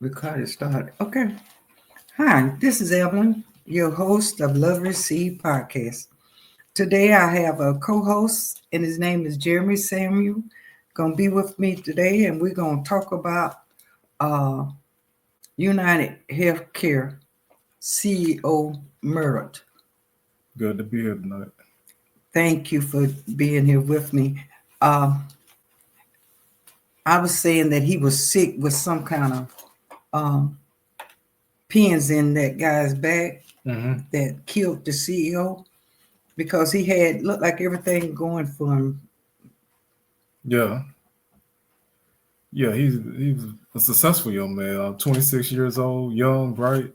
Record it started. Okay. Hi, this is Evelyn, your host of Love Receive podcast. Today I have a co-host, and his name is Jeremy Samuel. Gonna be with me today, and we're gonna talk about uh, United Healthcare CEO murdered. Good to be here tonight. Thank you for being here with me. Uh, I was saying that he was sick with some kind of um, pins in that guy's back Mm-hmm. that killed the CEO because he had looked like everything going for him. Yeah, yeah. He's a successful young man. 26 years old, young, bright.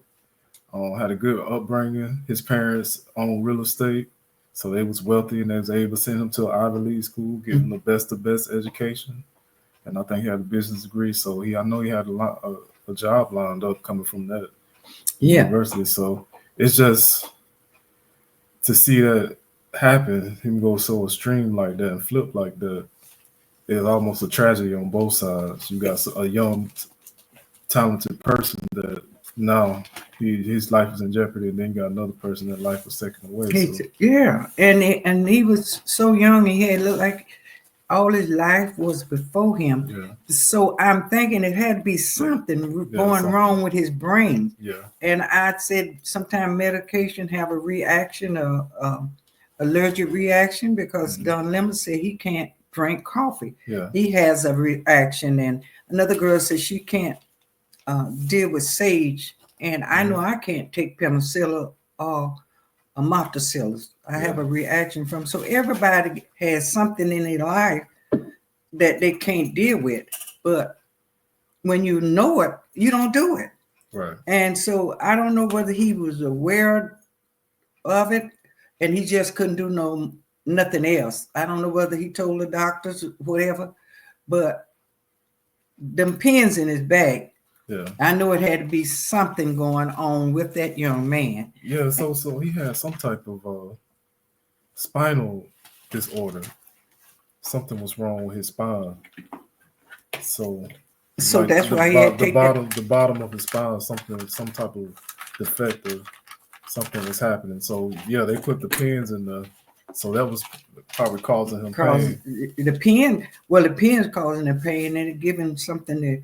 Had a good upbringing. His parents owned real estate, so they was wealthy, and they was able to send him to an Ivy League school, give him the best education. And I think he had a business degree, so I know he had a job lined up coming from that Yeah, university. So it's just to see that happen, him go so extreme like that and flip like that. It's almost a tragedy on both sides. You got a young, talented person that now his life is in jeopardy, and then you got another person that life was taken away. So yeah, and he was so young. He had looked like all his life was before him. yeah, So I'm thinking it had to be something yeah, going wrong with his brain. yeah, And I said sometimes medication have a reaction, allergic reaction, because hmm Don Lemon said he can't drink coffee. yeah, He has a reaction, and another girl said she can't deal with sage, and I know hmm I can't take penicillin or amoxicillin. I yeah, have a reaction from. So everybody has something in their life that they can't deal with, but when you know it, you don't do it. right, And so I don't know whether he was aware of it, and he just couldn't do nothing else. I don't know whether he told the doctors whatever, but them pins in his back, yeah, I know it had to be something going on with that young man. yeah. So he had some type of spinal disorder. Something was wrong with his spine. So So like that's why he had to take that. the bottom of his spine, some type of defect or something was happening. So yeah, they put the pins in the. So that was probably causing him Cause pain. the pen, well, the pen's causing the pain, and it giving something to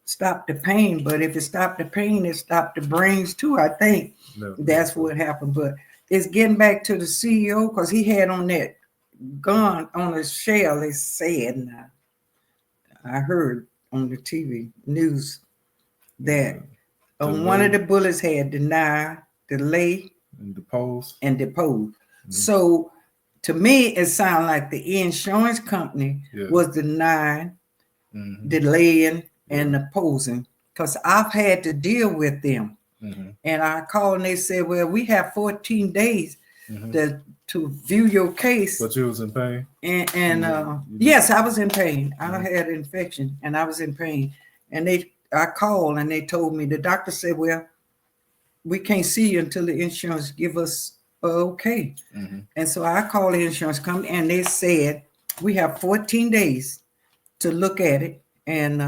stop the pain. But if it stopped the pain, it stopped the brains too. I think Yeah. that's So what happened. But it's getting back to the CEO because he had on that gun on his shell. They said, and I heard on the TV news yeah, that on one of delay the bullets had deny, delay, and depose. and depose. Mhm. So to me, it sounded like the insurance company Yeah. was denying, hmm delaying, Yeah. and opposing because I've had to deal with them. hmm And I called and they said, well, we have 14 days hmm to view your case. But you was in pain. And You yes, I was in pain. I hmm had an infection and I was in pain. And I called and they told me, the doctor said, well, we can't see you until the insurance give us okay. hmm And so I called the insurance company and they said, we have 14 days to look at it and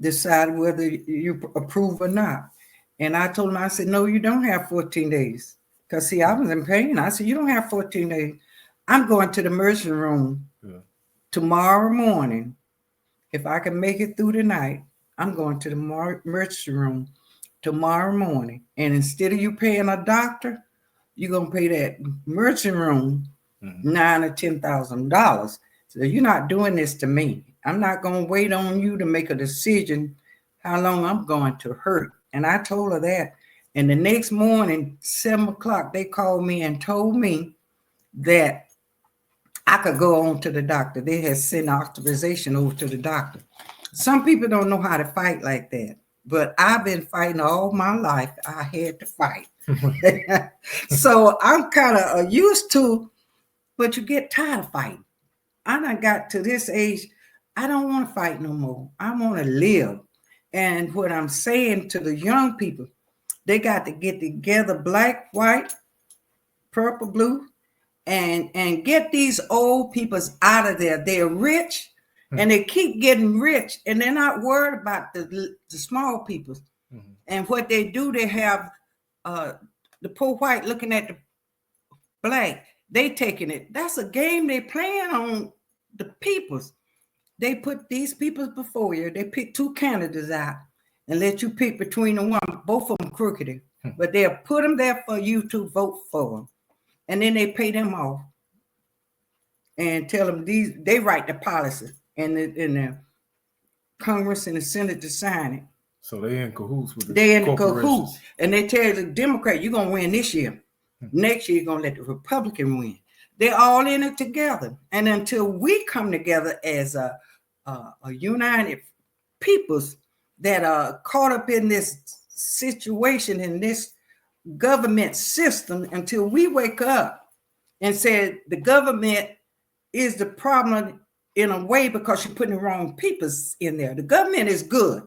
decide whether you approve or not. And I told him, I said, no, you don't have 14 days. Because, see, I was in pain. I said, you don't have 14 days. I'm going to the emergency room Yeah. tomorrow morning. If I can make it through the night, I'm going to the emergency room tomorrow morning. And instead of you paying a doctor, you're going to pay that emergency room hmm nine or $10,000. So you're not doing this to me. I'm not going to wait on you to make a decision how long I'm going to hurt. And I told her that. And the next morning, 7 o'clock, they called me and told me that I could go on to the doctor. They had sent authorization over to the doctor. Some people don't know how to fight like that, but I've been fighting all my life. I had to fight. So I'm kind of used to, but you get tired of fighting. I done got to this age, I don't want to fight no more. I want to live. And what I'm saying to the young people, they got to get together, black, white, purple, blue, and get these old peoples out of there. They're rich And they keep getting rich, and they're not worried about the small people. And what they do, they have the poor white looking at the black. They taking it. That's a game they playing on the peoples. They put these peoples before you. They pick two candidates out and let you pick between the one. Both of them crooked, but they'll put them there for you to vote for them, and then they pay them off and tell them they write the policy, and the Congress and the Senate to sign it. So they in cahoots with they in the cahoots, and they tell the Democrat, you're gonna win this year. Next year, you're gonna let the Republican win. They're all in it together, and until we come together as a united peoples that are caught up in this situation, in this government system, until we wake up and say the government is the problem in a way because you're putting the wrong peoples in there. The government is good,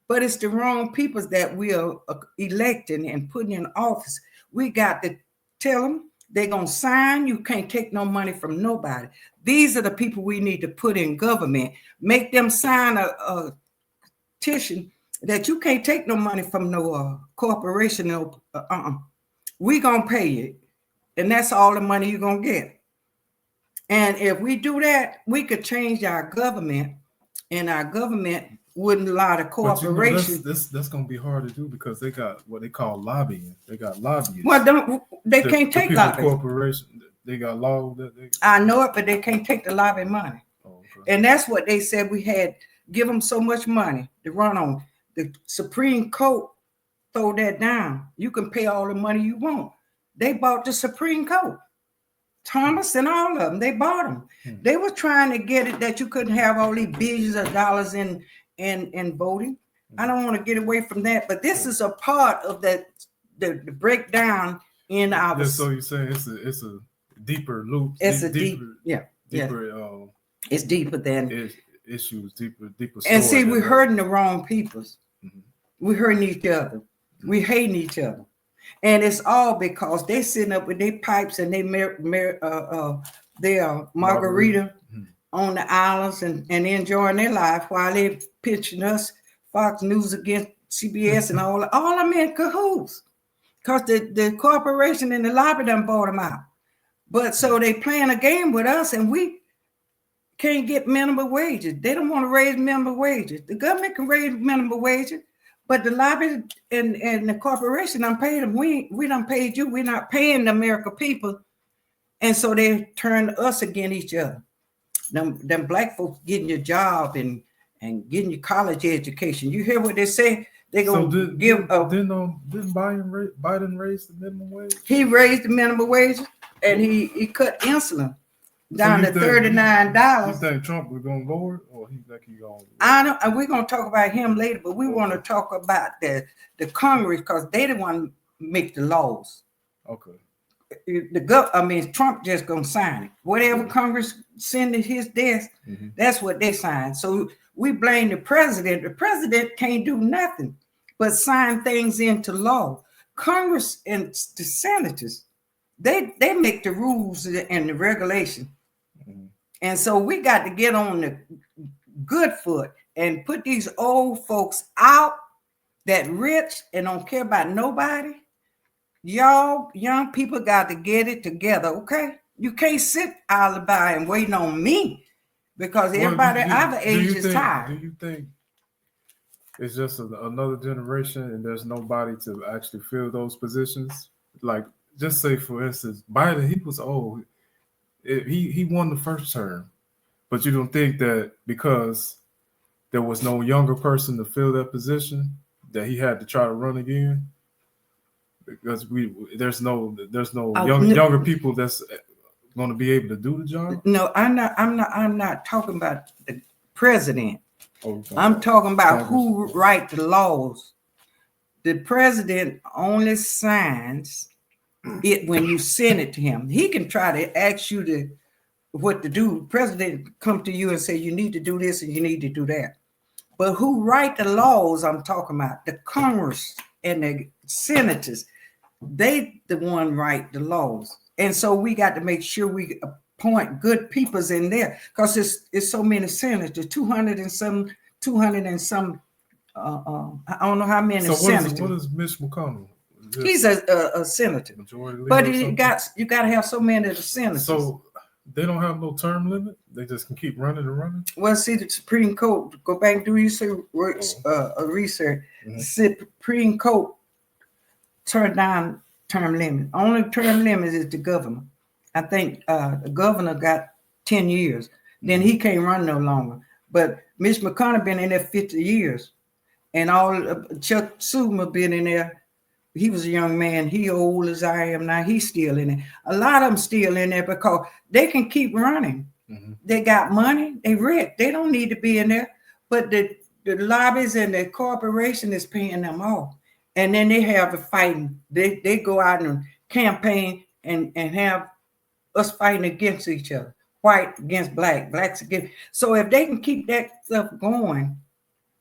but it's the wrong peoples that we are electing and putting in office. We got to tell them they're going to sign. You can't take no money from nobody. These are the people we need to put in government. Make them sign a petition that you can't take no money from no corporation. We going to pay you. And that's all the money you're going to get. And if we do that, we could change our government, and our government wouldn't allow the corporation. That's going to be hard to do because they got what they call lobbying. They got lobbyists. Well, they can't take lobbying. Corporation, they got law that they. I know it, but they can't take the lobby money. Oh, okay. And that's what they said. We had give them so much money to run on. The Supreme Court throw that down. You can pay all the money you want. They bought the Supreme Court. Thomas and all of them, they bought them. They were trying to get it that you couldn't have all these billions of dollars in voting. I don't want to get away from that, but this is a part of that the breakdown in our. So you're saying it's a deeper loop. It's deeper. It's deeper than issues, deeper. And see, we're hurting the wrong peoples. We're hurting each other. We're hating each other. And it's all because they sitting up with their pipes and their margarita on the islands and enjoying their life while they're pitching us Fox News against CBS and all them in cahoots. Because the corporation and the lobby done bought them out. But so they playing a game with us, and we can't get minimum wages. They don't want to raise minimum wages. The government can raise minimum wages. But the lobby and the corporation done paid them. We done paid you. We're not paying the American people. And so they turn us against each other. Them black folks getting your job and getting your college education. You hear what they say? They're going to give up. Didn't Biden raise the minimum wage? He raised the minimum wage, and he cut insulin down to $39. You think Trump was going to lower it, or he think he going to? I don't. We're going to talk about him later, but we want to talk about the Congress because they the one make the laws. Okay. Trump just going to sign it. Whatever Congress send to his desk, that's what they sign. So we blame the president. The president can't do nothing but sign things into law. Congress and the senators, they make the rules and the regulation. And so we got to get on the good foot and put these old folks out that rich and don't care about nobody. Y'all young people got to get it together, okay? You can't sit alibi and waiting on me because everybody our age is tired. Do you think it's just another generation and there's nobody to actually fill those positions? Like, just say, for instance, Biden, he was old. He won the first term, but you don't think that because there was no younger person to fill that position that he had to try to run again? Because there's no younger people that's going to be able to do the job. No, I'm not talking about the president. Okay. I'm talking about who write the laws. The president only signs it when you send it to him. He can try to ask you what to do. The president come to you and say you need to do this and you need to do that. But who write the laws I'm talking about? The Congress and the senators. They the one write the laws. And so we got to make sure we appoint good peoples in there because it's so many senators, 200 and some. I don't know how many So senators. what is Mitch McConnell? He's a senator, majority but leader or you got to have so many of the senators. So they don't have no term limit. They just can keep running and running. Well, see, the Supreme Court, go back and do research. Research. Mhm. The Supreme Court turned down term limit. Only term limit is the governor. I think the governor got 10 years. Then he can't run no longer. But Mitch McConnell been in there 50 years. And all Chuck Schumer been in there. He was a young man. He old as I am now. He's still in there. A lot of them still in there because they can keep running. Mhm. They got money. They rich. They don't need to be in there. But the lobbies and the corporation is paying them off. And then they have a fighting. They go out and campaign and have us fighting against each other. White against black, blacks against. So if they can keep that stuff going,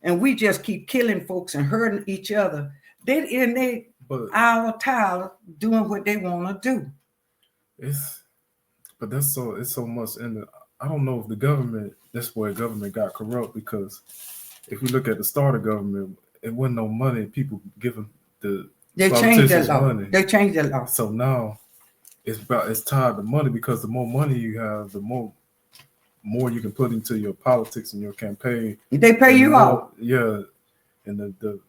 and we just keep killing folks and hurting each other, they Tyler doing what they want to do. It's so much in the. I don't know if the government. That's where government got corrupt because if we look at the start of government, it wasn't no money. People giving they changed the law. Money. They changed the law. So now it's tied to money because the more money you have, the more you can put into your politics and your campaign. They pay you off. Yeah, and the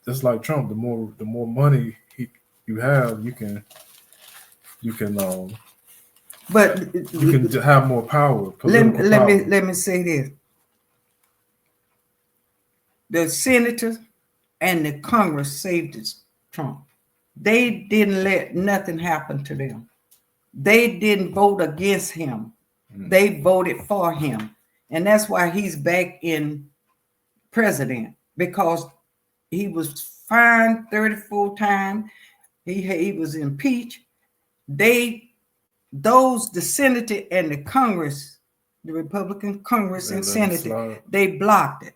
just like Trump, the more money you have, you can have more power. Let me say this: the senators and the Congress saved Trump. They didn't let nothing happen to them. They didn't vote against him. They voted for him. And that's why he's back in president, because he was fined 34 times. He was impeached. The Senate and the Congress, the Republican Congress and Senate, they blocked it.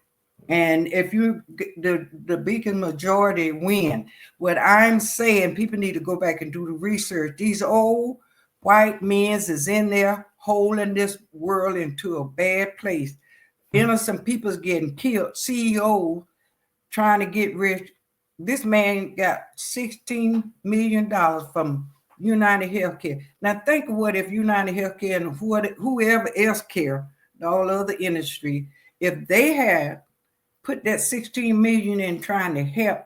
And if the Beacon majority win, what I'm saying, people need to go back and do the research. These old white men is in there holding this world into a bad place. Innocent people's getting killed. CEOs trying to get rich. This man got $16 million from United Healthcare. Now think of what if United Healthcare and whoever else care, all other industry, if they had put that 16 million in trying to help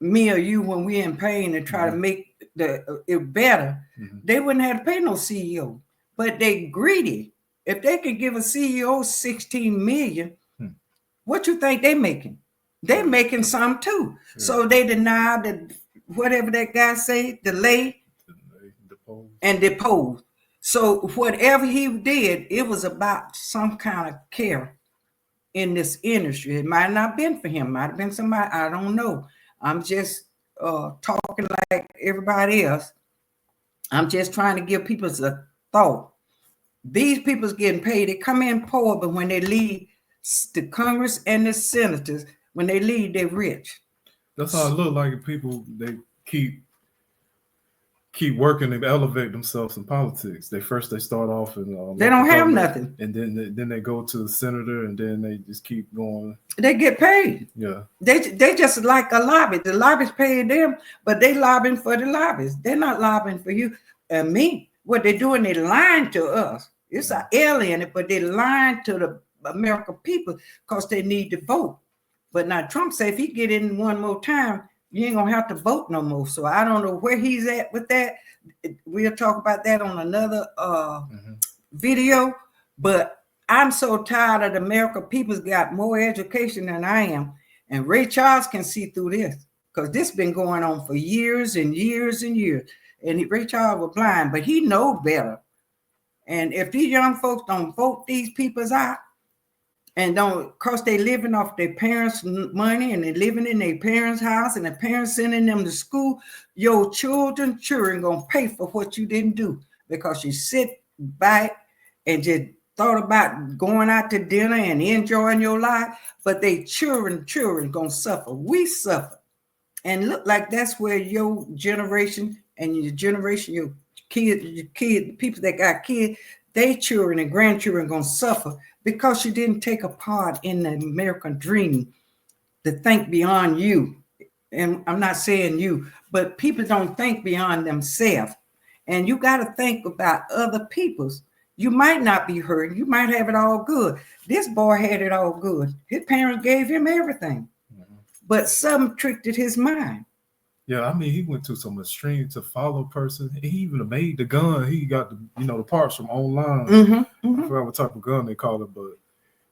me or you when we're in pain and try to make it better, they wouldn't have to pay no CEO. But they greedy. If they could give a CEO 16 million, what you think they making? They making some too. So they denied whatever that guy say, delay and depose. So whatever he did, it was about some kind of care in this industry. It might not have been for him, might have been somebody, I don't know. I'm just talking like everybody else. I'm just trying to give people a thought. These people's getting paid. They come in poor, but when they leave the Congress and the senators, when they leave, they're rich. That's how it look like. People, they keep working and elevate themselves in politics. They start off and they don't have nothing, and then they go to the senator, and then they just keep going. They get paid. Yeah, they just like a lobby. The lobby's paying them, but they lobbying for the lobbies. They're not lobbying for you and me. What they're doing, they're lying to us. It's an alien, but they're lying to the American people because they need to vote. But now Trump said if he get in one more time, you ain't gonna have to vote no more. So I don't know where he's at with that. We'll talk about that on another video. But I'm so tired of the American people's got more education than I am. And Ray Charles can see through this because this been going on for years and years and years. And Ray Charles was blind, but he knows better. And if these young folks don't vote these peoples out and don't, because they living off their parents' money and they living in their parents' house and their parents sending them to school, your children gonna pay for what you didn't do because you sit back and just thought about going out to dinner and enjoying your life, but they children gonna suffer. We suffer. And look like that's where your generation and your generation, your kids, people that got kids, their children and grandchildren going to suffer because you didn't take a part in the American dream to think beyond you. And I'm not saying you, but people don't think beyond themselves. And you got to think about other people's. You might not be hurting. You might have it all good. This boy had it all good. His parents gave him everything. But some tricked his mind. Yeah, I mean, he went to some extreme to follow a person. He even made the gun. He got the parts from online. I forgot what type of gun they called it, but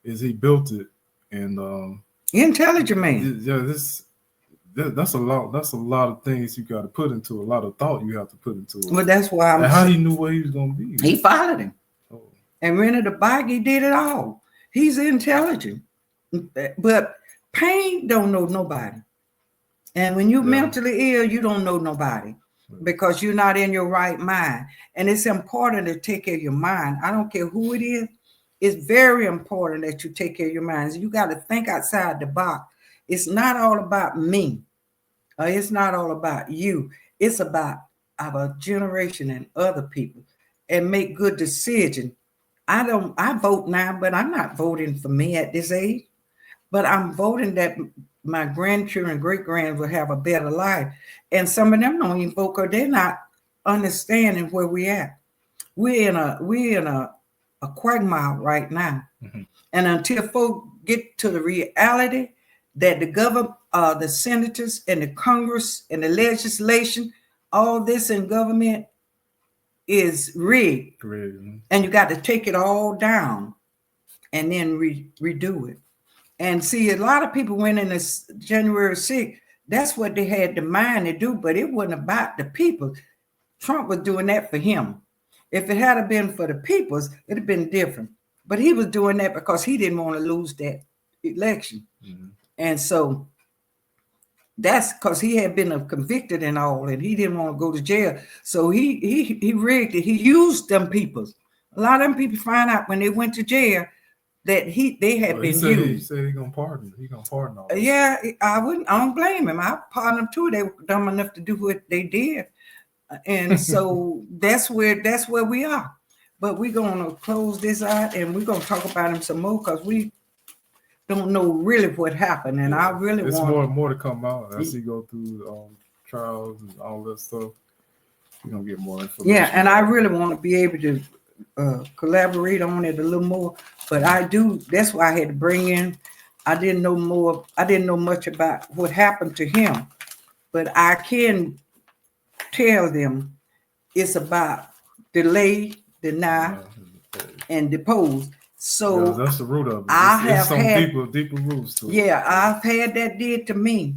he built it and intelligent man. Yeah, that's a lot. That's a lot of things you got to put into, a lot of thought you have to put into it. Well, that's why and how he knew where he was going to be. He followed him and rented a bike. He did it all. He's intelligent, but pain don't know nobody. And when you're mentally ill, you don't know nobody because you're not in your right mind. And it's important to take care of your mind. I don't care who it is. It's very important that you take care of your mind. You got to think outside the box. It's not all about me. It's not all about you. It's about our generation and other people, and make good decisions. I vote now, but I'm not voting for me at this age. But I'm voting that my grandchildren, great-grands will have a better life. And some of them don't even vote because they're not understanding where we at. We're in a quagmire right now. And until folks get to the reality that the government, the senators and the Congress and the legislation, all this in government is rigged. And you got to take it all down and then redo it. And see, a lot of people went in this January 6th. That's what they had the mind to do, but it wasn't about the people. Trump was doing that for him. If it had been for the peoples, it'd have been different. But he was doing that because he didn't want to lose that election. And so that's because he had been convicted and all, and he didn't want to go to jail. So he rigged it. He used them peoples. A lot of them people find out when they went to jail that they had been used. He said he's gonna pardon. He's gonna pardon all. Yeah, I don't blame him. I pardon them too. They were dumb enough to do what they did, and so that's where we are. But we're gonna close this out, and we're gonna talk about him some more because we don't know really what happened, and I really want more to come out as he go through trials and all that stuff. You're gonna get more information. Yeah, and I really want to be able to collaborate on it a little more, but I do. That's why I had to bring in. I didn't know much about what happened to him, but I can tell them it's about delay, deny, and depose. So that's the root of it. I have some had deeper roots to it. Yeah, I've had that did to me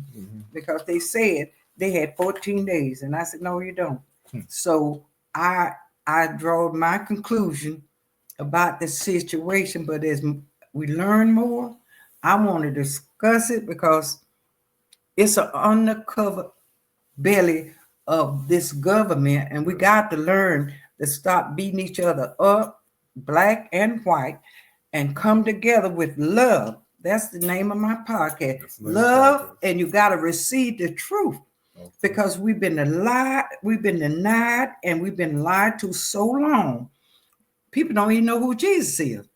because they said they had 14 days, and I said, no, you don't. So I draw my conclusion about the situation, but as we learn more, I want to discuss it because it's an undercover belly of this government, and we got to learn to stop beating each other up, black and white, and come together with love. That's the name of my podcast, Love, and you got to receive the truth. Because we've been denied, and we've been lied to so long. People don't even know who Jesus is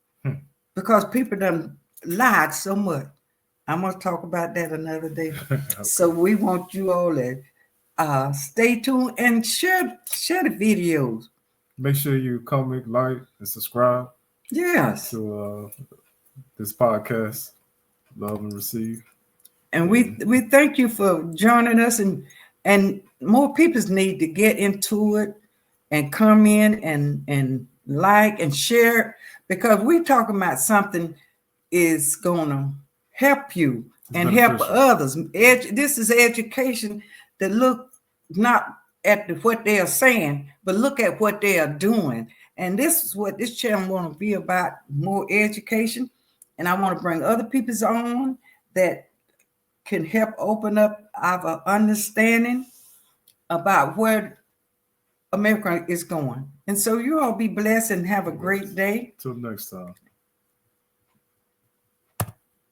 because people done lied so much. I'm going to talk about that another day. So we want you all to stay tuned and share the videos. Make sure you comment, like, and subscribe. Yes. To this podcast, Love and Receive. And we thank you for joining us, and more people need to get into it and come in and like and share, because we're talking about something is going to help you and help others. This is education that look not at what they are saying, but look at what they are doing. And this is what this channel want to be about, more education. And I want to bring other people on that can help open up our understanding about where America is going. And so you all be blessed and have a great day. Till next time.